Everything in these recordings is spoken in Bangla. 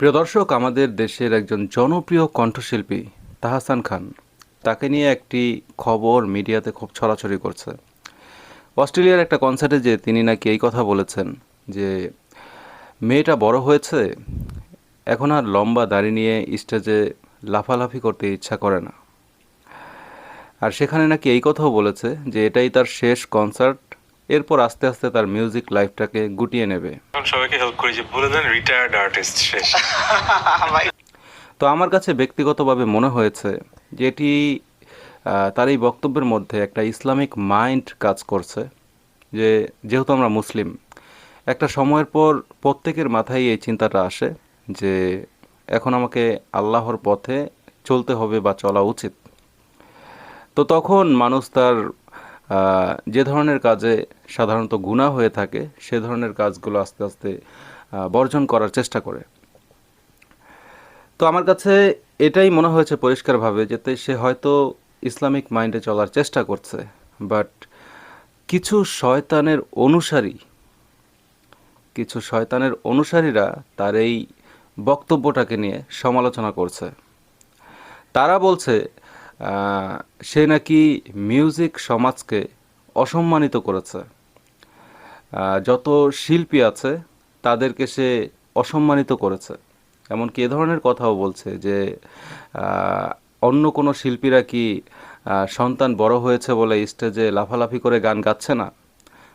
প্রিয় দর্শক, আমাদের দেশের একজন জনপ্রিয় কণ্ঠশিল্পী তাহসান খান, তাকে নিয়ে একটি খবর মিডিয়াতে খুব ছড়াছড়ি করছে। অস্ট্রেলিয়ার একটা কনসার্টে যে তিনি নাকি এই কথা বলেছেন যে মেয়েটা বড় হয়েছে, এখন আর লম্বা দাড়ি নিয়ে স্টেজে লাফালাফি করতে ইচ্ছা করে না। আর সেখানে নাকি এই কথাও বলেছে যে এটাই তার শেষ কনসার্ট, এরপর আস্তে আস্তে তার মিউজিক লাইফটাকে গুটিয়ে নেবে। এখন সবাইকে হেল্প করি যে বলে দেন রিটায়ার্ড আর্টিস্ট শেষ। তো আমার কাছে ব্যক্তিগতভাবে মনে হয়েছে যে এটি তার এই বক্তব্যের মধ্যে একটা ইসলামিক মাইন্ড কাজ করছে। যেহেতু আমরা মুসলিম, একটা সময়ের পর প্রত্যেকের মাথায় এই চিন্তাটা আসে যে এখন আমাকে আল্লাহর পথে চলতে হবে বা চলা উচিত। তো তখন মানুষ তার যে ধরনের কাজে সাধারণত গুনাহ হয়ে থাকে সে ধরনের কাজগুলো আস্তে আস্তে বর্জন করার চেষ্টা করে। তো আমার কাছে এটাই মনে হয়েছে পরিষ্কারভাবে, যেতে সে হয়তো ইসলামিক মাইন্ডে চলার চেষ্টা করছে, বাট কিছু শয়তানের অনুসারী কিছু শয়তানের অনুসারীরা তার এই বক্তব্যটাকে নিয়ে সমালোচনা করছে। তারা বলছে সে নাকি মিউজিক সমাজকে অসম্মানিত করেছে। যত শিল্পী আছে তাদেরকে সে অসম্মানিত করেছে। এমনকি এ ধরনের কথাও বলছে যে অন্য কোনো শিল্পীরা কি সন্তান বড় হয়েছে বলে স্টেজে লাফালাফি করে গান গাচ্ছে না,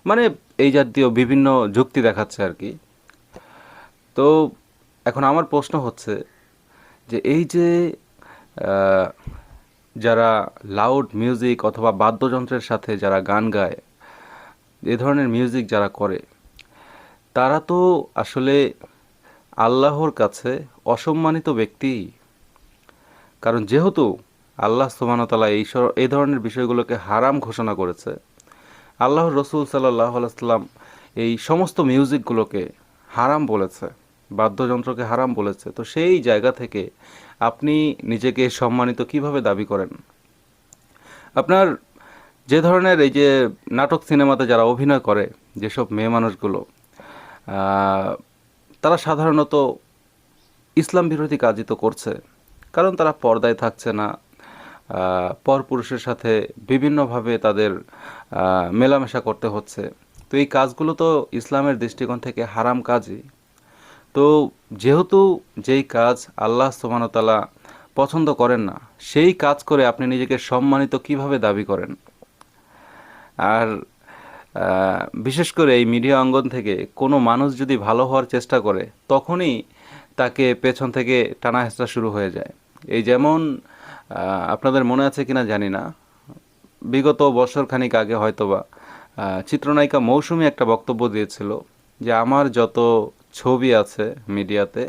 মানে এই জাতীয় বিভিন্ন যুক্তি দেখাচ্ছে আর কি। তো এখন আমার প্রশ্ন হচ্ছে যে এই যে আহ, যারা লাউড মিউজিক অথবা বাদ্যযন্ত্রের সাথে যারা গান গায়, এ ধরনের মিউজিক যারা করে, তারা তো আসলে আল্লাহর কাছে অসম্মানিত ব্যক্তি। কারণ যেহেতু আল্লাহ সুবহানাহু ওয়া তাআলা এই ধরনের বিষয়গুলোকে হারাম ঘোষণা করেছে, আল্লাহর রসুল সাল্লাল্লাহু আলাইহি সাল্লাম এই সমস্ত মিউজিকগুলোকে হারাম বলেছে, বাদ্যযন্ত্রকে হারাম বলেছে। তো সেই জায়গা থেকে আপনি নিজেকে সম্মানিত কিভাবে দাবি করেন? আপনার যে ধরনের এই যে নাটক সিনেমাতে যারা অভিনয় করে, যেসব মেয়ে মানুষগুলো, আহ, তারা সাধারণত ইসলাম বিরোধী কাজই তো করছে। কারণ তারা পর্দায় থাকছে না, পরপুরুষের সাথে বিভিন্নভাবে তাদের মেলামেশা করতে হচ্ছে। তো এই কাজগুলো তো ইসলামের দৃষ্টিকোণ থেকে হারাম কাজই। তো যেহেতু যেই কাজ আল্লাহ সুবহানাহু ওয়া তাআলা পছন্দ করেন না, সেই কাজ করে আপনি নিজেকে সম্মানিত কিভাবে দাবি করেন? আর বিশেষ করে এই মিডিয়া অঙ্গন থেকে কোনো মানুষ যদি ভালো হওয়ার চেষ্টা করে, তখনই তাকে পেছন থেকে টানা হেঁচড়া শুরু হয়ে যায়। এই যেমন আপনাদের মনে আছে কিনা জানি না, বিগত বছর খানিক আগে হয়তোবা চিত্রনায়িকা মৌসুমী একটা বক্তব্য দিয়েছিল যে আমার যত ছবি আছে মিডিয়াতে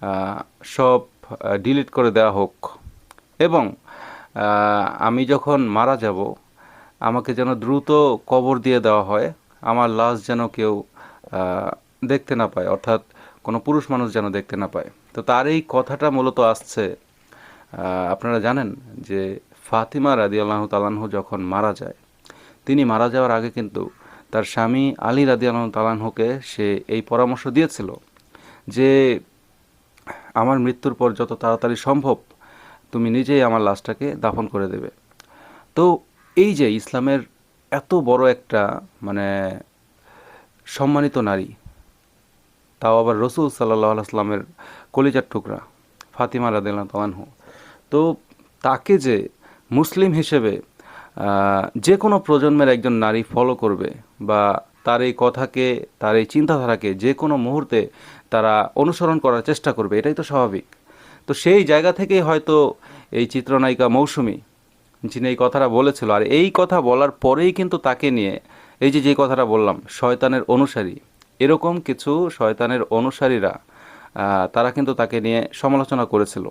আহ, সব ডিলিট করে দেওয়া হোক, এবং আমি যখন মারা যাব আমাকে যেন দ্রুত কবর দিয়ে দেওয়া হয়, আমার লাশ যেন কেউ আহ, দেখতে না পায়, অর্থাৎ কোনো পুরুষ মানুষ যেন দেখতে না পায়। তো তার এই কথাটা মূলত আসছে, আপনারা জানেন যে ফাতিমা রাদিয়াল্লাহু তাআলাহু যখন মারা যায়, তিনি মারা যাওয়ার আগে কিন্তু তার স্বামী আলী রাদিয়াল্লাহু তাআলাহুকে সে এই পরামর্শ দিয়েছিল যে আমার মৃত্যুর পর যত তাড়াতাড়ি সম্ভব তুমি নিজেই আমার লাশটাকে দাফন করে দেবে। তো এই যে ইসলামের এত বড় একটা মানে সম্মানিত নারী, তাও আবার রসুল সাল্লাহ আলাইসলামের কলিজার টুকরা ফাতিমা রাদিয়াল্লাহু তাআলাহু, তো তাকে যে মুসলিম হিসেবে যে কোনো প্রজন্মের একজন নারী ফলো করবে, বা তার এই কথাকে, তার এই চিন্তাধারাকে যে কোনো মুহূর্তে তারা অনুসরণ করার চেষ্টা করবে, এটাই তো স্বাভাবিক। তো সেই জায়গা থেকেই হয়তো এই চিত্রনায়িকা মৌসুমী, যিনি এই কথাটা বলেছিল, আর এই কথা বলার পরেই কিন্তু তাকে নিয়ে এই যে কথাটা বললাম শয়তানের অনুসারী, এরকম কিছু শয়তানের অনুসারীরা তারা কিন্তু তাকে নিয়ে সমালোচনা করেছিল।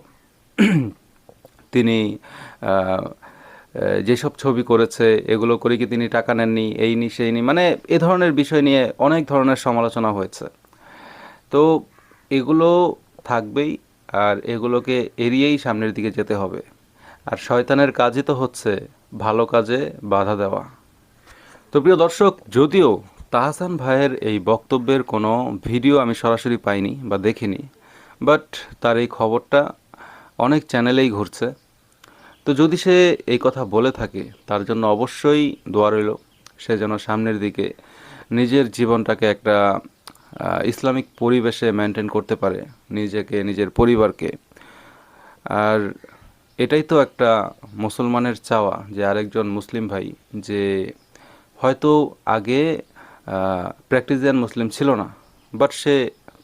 তিনি আহ, যেসব ছবি করেছে এগুলো করে কি তিনি টাকা নেননি, এই নি সেই নি, মানে এ ধরনের বিষয় নিয়ে অনেক ধরনের সমালোচনা হয়েছে। তো এগুলো থাকবেই, আর এগুলোকে এড়িয়েই সামনের দিকে যেতে হবে। আর শয়তানের কাজই তো হচ্ছে ভালো কাজে বাধা দেওয়া। তো প্রিয় দর্শক, যদিও তাহসান ভাইয়ের এই বক্তব্যের কোনো ভিডিও আমি সরাসরি পাইনি বা দেখিনি, বাট তার এই খবরটা অনেক চ্যানেলেই ঘুরছে। তো যদি সে এই কথা বলে থাকে তার জন্য অবশ্যই দোয়া রইল, সে যেন সামনের দিকে নিজের জীবনটাকে একটা ইসলামিক পরিবেশে মেনটেন করতে পারে, নিজেকে, নিজের পরিবারকে। আর এটাই তো একটা মুসলমানের চাওয়া, যে আরেকজন মুসলিম ভাই, যে হয়তো আগে প্র্যাকটিসিয়ান মুসলিম ছিল না, বাট সে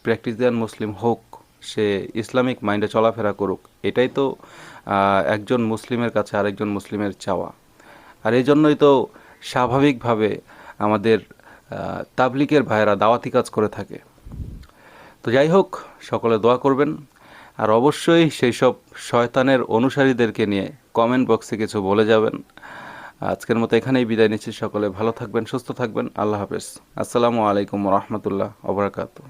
প্র্যাকটিসিয়ান মুসলিম হোক, সে ইসলামিক মাইন্ডে চলাফেরা করুক, এটাই তো একজন মুসলিমের কাছে আরেকজন মুসলিমের চাওয়া। আর এই জন্যই তো স্বাভাবিকভাবে আমাদের তাবলিগের ভাইয়েরা দাওয়াতি কাজ করে থাকে। তো যাই হোক, সকলে দোয়া করবেন। আর অবশ্যই সেই সব শয়তানের অনুসারীদেরকে নিয়ে কমেন্ট বক্সে কিছু বলে যাবেন। আজকের মতো এখানেই বিদায় নিচ্ছি। সকলে ভালো থাকবেন, সুস্থ থাকবেন। আল্লাহ হাফেজ। আসসালামু আলাইকুম রহমতুল্লাহ ওবরাকাতু।